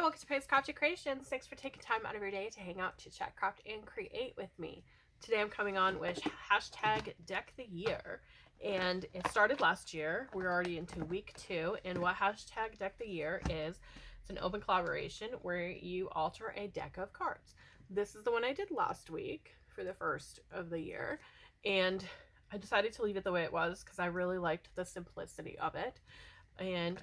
Hi, welcome to Praise Crafty Creations. Thanks for taking time out of your day to hang out, to chat, craft, and create with me. Today I'm coming on with hashtag Deck the Year. And it started last year. We're already into week 2. And what hashtag Deck the Year is, it's an open collaboration where you alter a deck of cards. This is the one I did last week for the first of the year. And I decided to leave it the way it was because I really liked the simplicity of it. And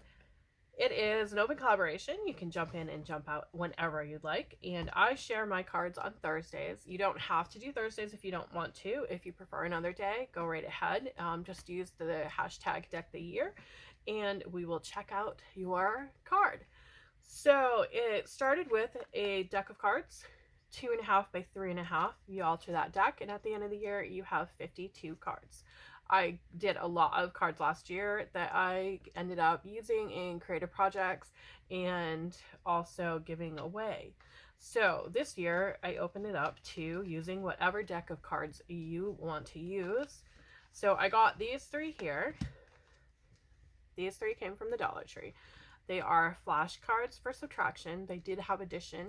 it is an open collaboration. You can jump in and jump out whenever you'd like. And I share my cards on Thursdays. You don't have to do Thursdays if you don't want to. If you prefer another day, go right ahead. Just use the hashtag Deck the Year and we will check out your card. So it started with a deck of cards, 2.5 by 3.5. You alter that deck, and at the end of the year, you have 52 cards. I did a lot of cards last year that I ended up using in creative projects and also giving away. So this year I opened it up to using whatever deck of cards you want to use. So I got these 3 here. These 3 came from the Dollar Tree. They are flashcards for subtraction. They did have addition.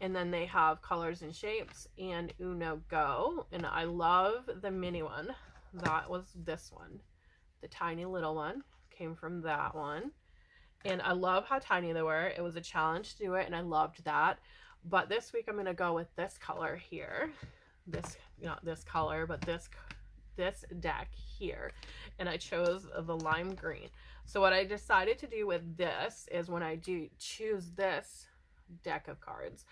And then they have colors and shapes and Uno Go. And I love the mini one. That was this one. The tiny little one came from that one. And I love how tiny they were. It was a challenge to do it and I loved that. But this week I'm going to go with this color here. This, not this color, but this deck here. And I chose the lime green. So what I decided to do with this is when I do choose this deck of cards,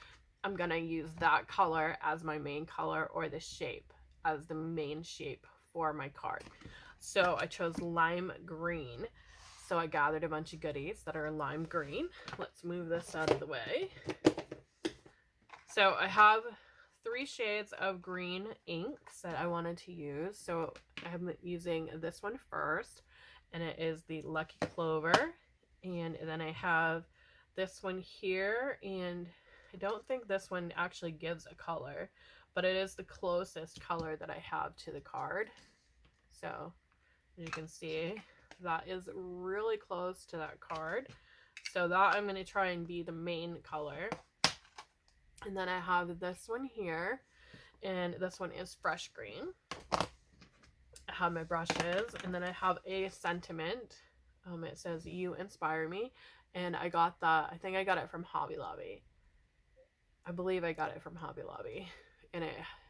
I'm going to use that color as my main color or the shape as the main shape for my card. So I chose lime green. So I gathered a bunch of goodies that are lime green. Let's move this out of the way. So I have 3 shades of green inks that I wanted to use. So I'm using this one first, and it is the Lucky Clover. And then I have this one here, and I don't think this one actually gives a color, but it is the closest color that I have to the card. So as you can see, that is really close to that card. So that I'm going to try and be the main color. And then I have this one here, and this one is fresh green. I have my brushes, and then I have a sentiment. It says, "You inspire me." And I got that, I think I got it from Hobby Lobby. I believe I got it from Hobby Lobby. And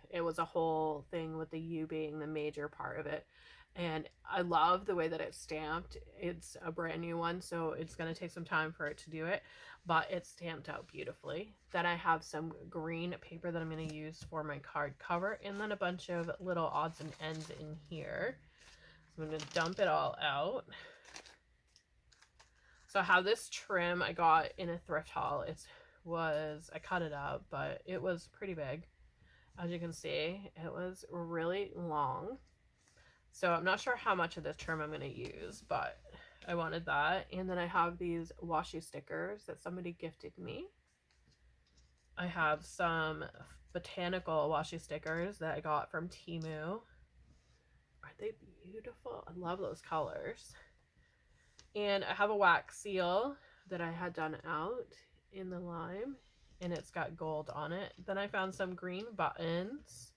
it was a whole thing with the U being the major part of it. And I love the way that it's stamped. It's a brand new one, so it's going to take some time for it to do it, but it's stamped out beautifully. Then I have some green paper that I'm going to use for my card cover, and then a bunch of little odds and ends in here. So I'm going to dump it all out. So I have this trim I got in a thrift haul. I cut it up, but it was pretty big. As you can see, it was really long. So I'm not sure how much of this trim I'm going to use, but I wanted that. And then I have these washi stickers that somebody gifted me. I have some botanical washi stickers that I got from Temu. Aren't they beautiful? I love those colors. And I have a wax seal that I had done out in the lime, and it's got gold on it. Then I found some green buttons.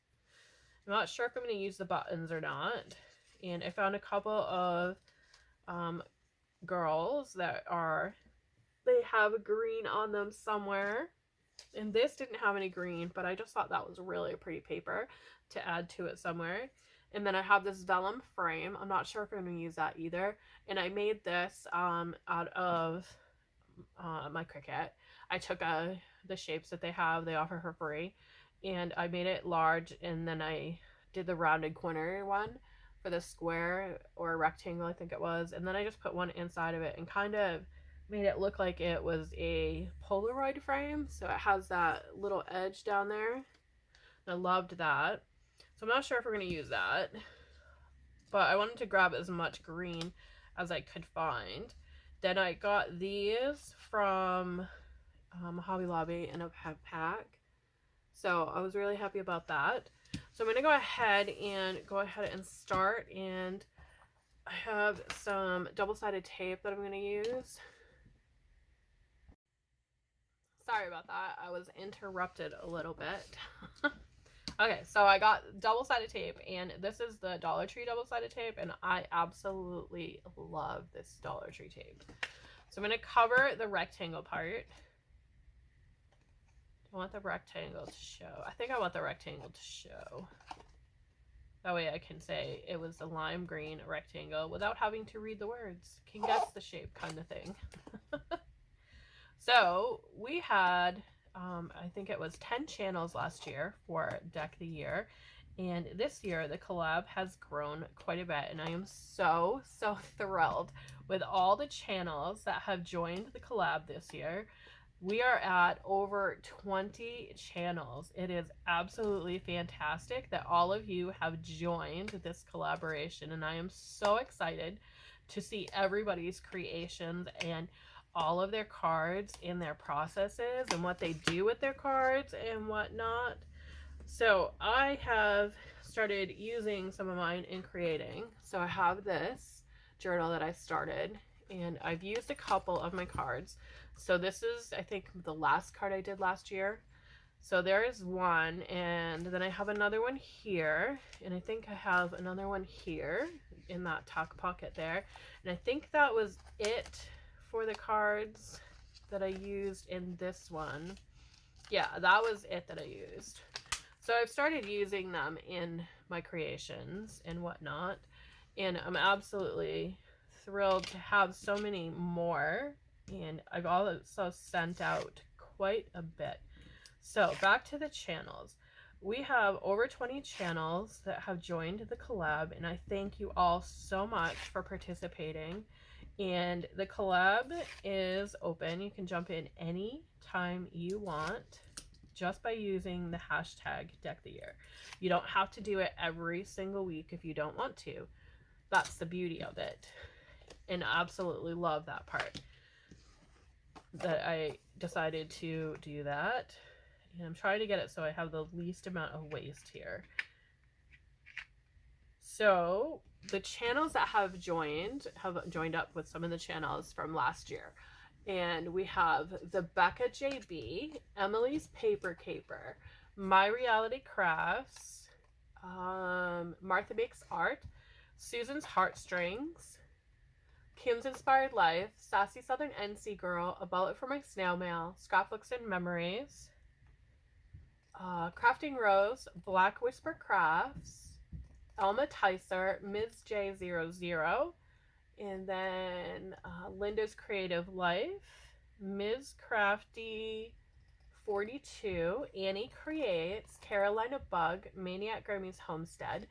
I'm not sure if I'm going to use the buttons or not. And I found a couple of girls that they have green on them somewhere. And this didn't have any green, but I just thought that was really a pretty paper to add to it somewhere. And then I have this vellum frame. I'm not sure if I'm going to use that either. And I made this out of my Cricut. I took the shapes that they offer for free, and I made it large, and then I did the rounded corner one for the square or rectangle, I think it was, and then I just put one inside of it and kind of made it look like it was a Polaroid frame. So it has that little edge down there, and I loved that. So I'm not sure if we're going to use that, but I wanted to grab as much green as I could find. Then I got these from Hobby Lobby in a pack. So I was really happy about that. So I'm going to go ahead and start. And I have some double-sided tape that I'm going to use. Sorry about that. I was interrupted a little bit. Okay, so I got double-sided tape, and this is the Dollar Tree double-sided tape, and I absolutely love this Dollar Tree tape. So I'm going to cover the rectangle part. I want the rectangle to show. I think I want the rectangle to show. That way I can say it was a lime green rectangle without having to read the words. Can guess the shape kind of thing. So we had, I think it was 10 channels last year for Deck the Year. And this year the collab has grown quite a bit. And I am so thrilled with all the channels that have joined the collab this year. We are at over 20 channels. It is absolutely fantastic that all of you have joined this collaboration, and I am so excited to see everybody's creations and all of their cards and their processes and what they do with their cards and whatnot. So I have started using some of mine in creating. So I have this journal that I started, and I've used a couple of my cards. So this is, I think, the last card I did last year. So there is one, and then I have another one here, and I think I have another one here in that tuck pocket there. And I think that was it for the cards that I used in this one. Yeah, that was it that I used. So I've started using them in my creations and whatnot, and I'm absolutely thrilled to have so many more. And I've also sent out quite a bit. So back to the channels. We have over 20 channels that have joined the collab, and I thank you all so much for participating. And the collab is open. You can jump in any time you want just by using the hashtag Deck the Year. You don't have to do it every single week if you don't want to. That's the beauty of it. And I absolutely love that part, that I decided to do that. And I'm trying to get it so I have the least amount of waste here. So the channels that have joined up with some of the channels from last year. And we have the Becca JB, Emily's Paper Caper, My Reality Crafts, Martha Makes Art, Susan's Heartstrings, Kim's Inspired Life, Sassy Southern NC Girl, A Bullet for My Snail Mail, Scrapbooks and Memories, Crafting Rose, Black Whisper Crafts, Elma Tyser, Ms. J00, and then Linda's Creative Life, Ms. Crafty 42, Annie Creates, Carolina Bug, Maniac Grammy's Homestead,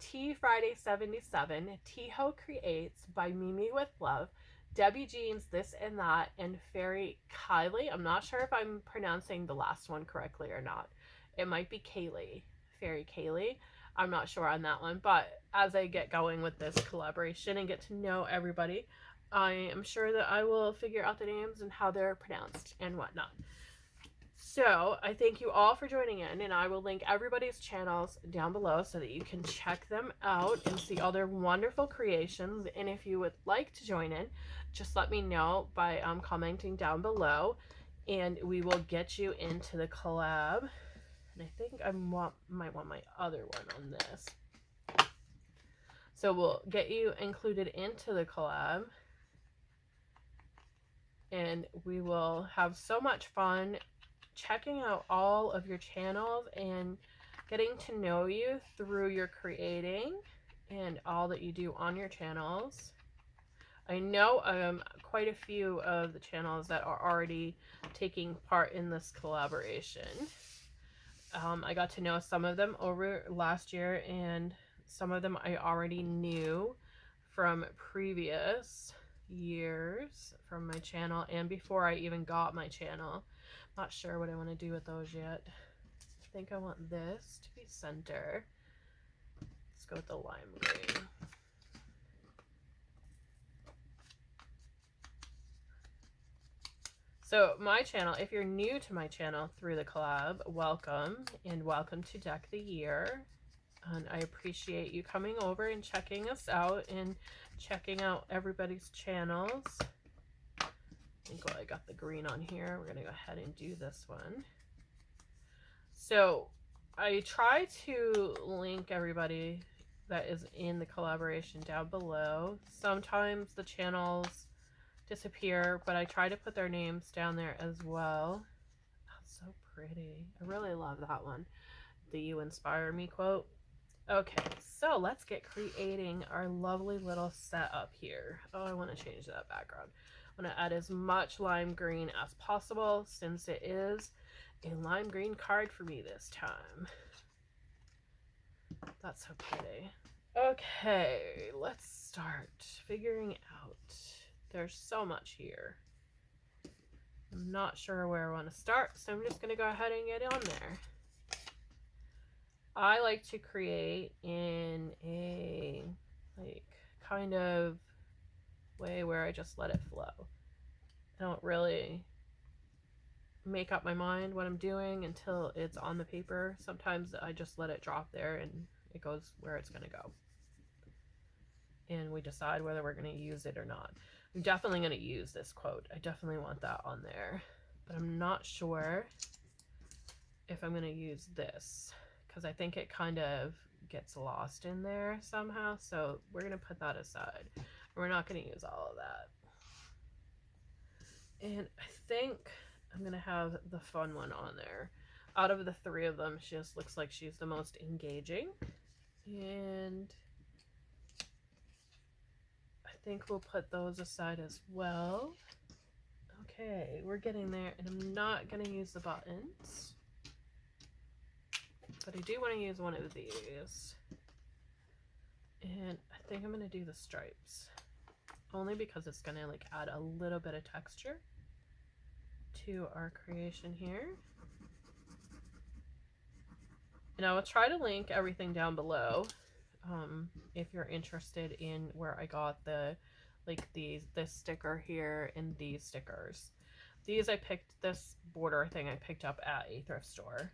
T Friday 77, T-Ho Creates by Mimi with Love, Debbie Jeans This and That, and Fairy Kylie. I'm not sure if I'm pronouncing the last one correctly or not. It might be Kaylee, Fairy Kaylee. I'm not sure on that one, but as I get going with this collaboration and get to know everybody, I am sure that I will figure out the names and how they're pronounced and whatnot. So I thank you all for joining in, and I will link everybody's channels down below so that you can check them out and see all their wonderful creations. And if you would like to join in, just let me know by commenting down below, and we will get you into the collab. And I think I might want my other one on this. So we'll get you included into the collab, and we will have so much fun checking out all of your channels and getting to know you through your creating and all that you do on your channels. I know quite a few of the channels that are already taking part in this collaboration. I got to know some of them over last year, and some of them I already knew from previous years from my channel and before I even got my channel. Not sure what I want to do with those yet. I think I want this to be center. Let's go with the lime green. So my channel, if you're new to my channel through the collab, welcome, and welcome to Deck the Year. And I appreciate you coming over and checking us out and checking out everybody's channels. think while I got the green on here, we're gonna go ahead and do this one. So I try to link everybody that is in the collaboration down below. Sometimes the channels disappear, but I try to put their names down there as well. That's so pretty. I really love that one. The "You inspire me" quote. Okay, so let's get creating our lovely little setup here. Oh, I want to change that background. I'm going to add as much lime green as possible since it is a lime green card for me this time. That's so pretty. Okay, let's start figuring out. There's so much here. I'm not sure where I want to start, so I'm just going to go ahead and get on there. I like to create in a kind of way where I just let it flow. I don't really make up my mind what I'm doing until it's on the paper. Sometimes I just let it drop there and it goes where it's going to go. And we decide whether we're going to use it or not. I'm definitely going to use this quote. I definitely want that on there. But I'm not sure if I'm going to use this, because I think it kind of gets lost in there somehow. So we're going to put that aside. We're not going to use all of that. And I think I'm going to have the fun one on there. Out of the three of them, she just looks like she's the most engaging. And I think we'll put those aside as well. Okay, we're getting there, and I'm not going to use the buttons. But I do want to use one of these. And I think I'm going to do the stripes. Only because it's going to like add a little bit of texture to our creation here. And I will try to link everything down below if you're interested in where I got the this sticker here and these stickers. These I picked, this border thing I picked up at a thrift store.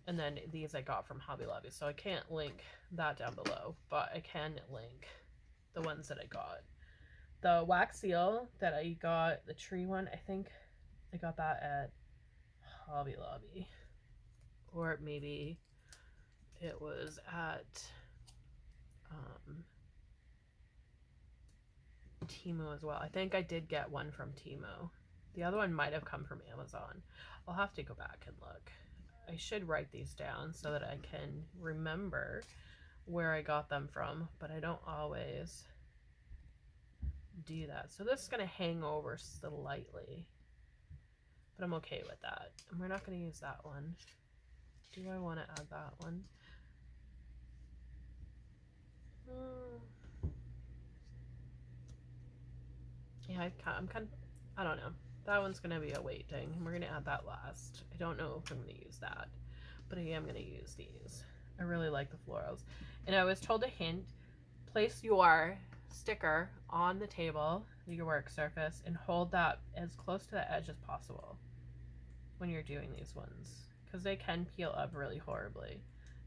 And then these I got from Hobby Lobby. So I can't link that down below, but I can link the ones that I got. The wax seal that I got, the tree one, I think I got that at Hobby Lobby. Or maybe it was at Temu as well. I think I did get one from Temu. The other one might have come from Amazon. I'll have to go back and look. I should write these down so that I can remember where I got them from, but I don't always do that. So this is going to hang over slightly, but I'm okay with that. And we're not going to use that one. Do I want to add that one? Yeah, I'm kind of, I don't know. That one's going to be a wait thing, and we're going to add that last. I don't know if I'm going to use that, but I am going to use these. I really like the florals. And I was told a hint, place your sticker on the table, your work surface, and hold that as close to the edge as possible when you're doing these ones, because they can peel up really horribly.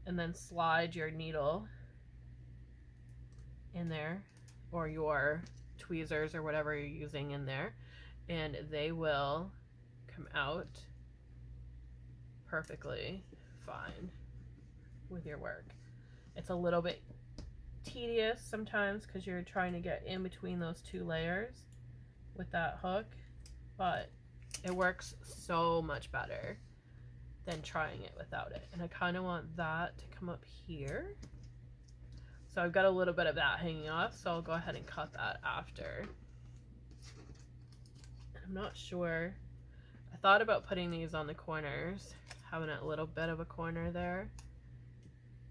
And then slide your needle in there, or your tweezers or whatever you're using in there, and they will come out perfectly fine with your work. It's a little bit tedious sometimes because you're trying to get in between those two layers with that hook, but it works so much better than trying it without it. And I kind of want that to come up here. So I've got a little bit of that hanging off, so I'll go ahead and cut that after. I'm not sure. I thought about putting these on the corners, having a little bit of a corner there,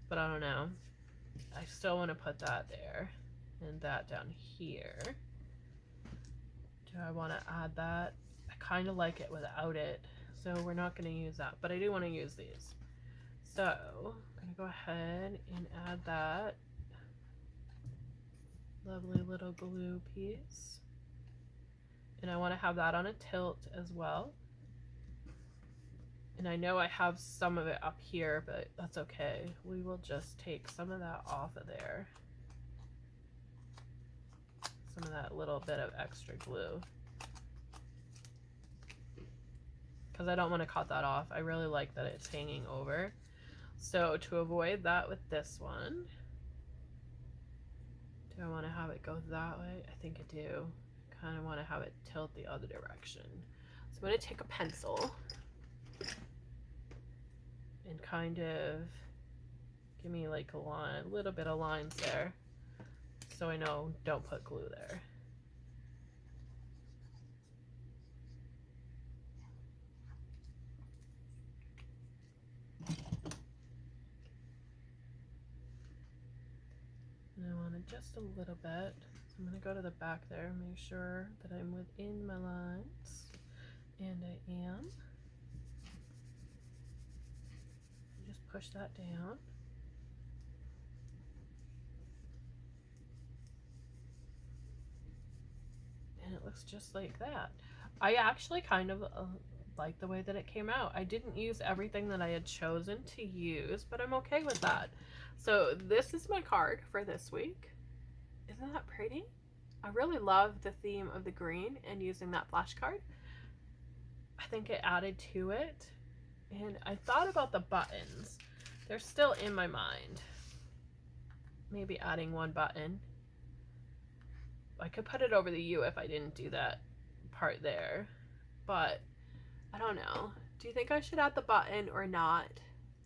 but I don't know. I still want to put that there and that down here. Do I want to add that? I kind of like it without it, so we're not going to use that, but I do want to use these. So I'm going to go ahead and add that lovely little glue piece. And I want to have that on a tilt as well. And I know I have some of it up here, but that's okay. We will just take some of that off of there. Some of that little bit of extra glue. because I don't want to cut that off. I really like that it's hanging over. So to avoid that with this one, do I want to have it go that way? I think I do. Kind of want to have it tilt the other direction. So I'm going to take a pencil and kind of give me like a line, a little bit of lines there, so I know don't put glue there. And I want it just a little bit. So I'm going to go to the back there, make sure that I'm within my lines, and I am. Just push that down. And it looks just like that. I actually kind of like the way that it came out. I didn't use everything that I had chosen to use, but I'm okay with that. So this is my card for this week. Isn't that pretty? I really love the theme of the green and using that flashcard. I think it added to it. And I thought about the buttons. They're still in my mind. Maybe adding one button. I could put it over the U if I didn't do that part there. But I don't know. Do you think I should add the button or not?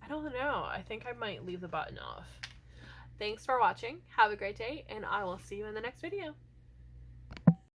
I don't know. I think I might leave the button off. Thanks for watching. Have a great day, and I will see you in the next video.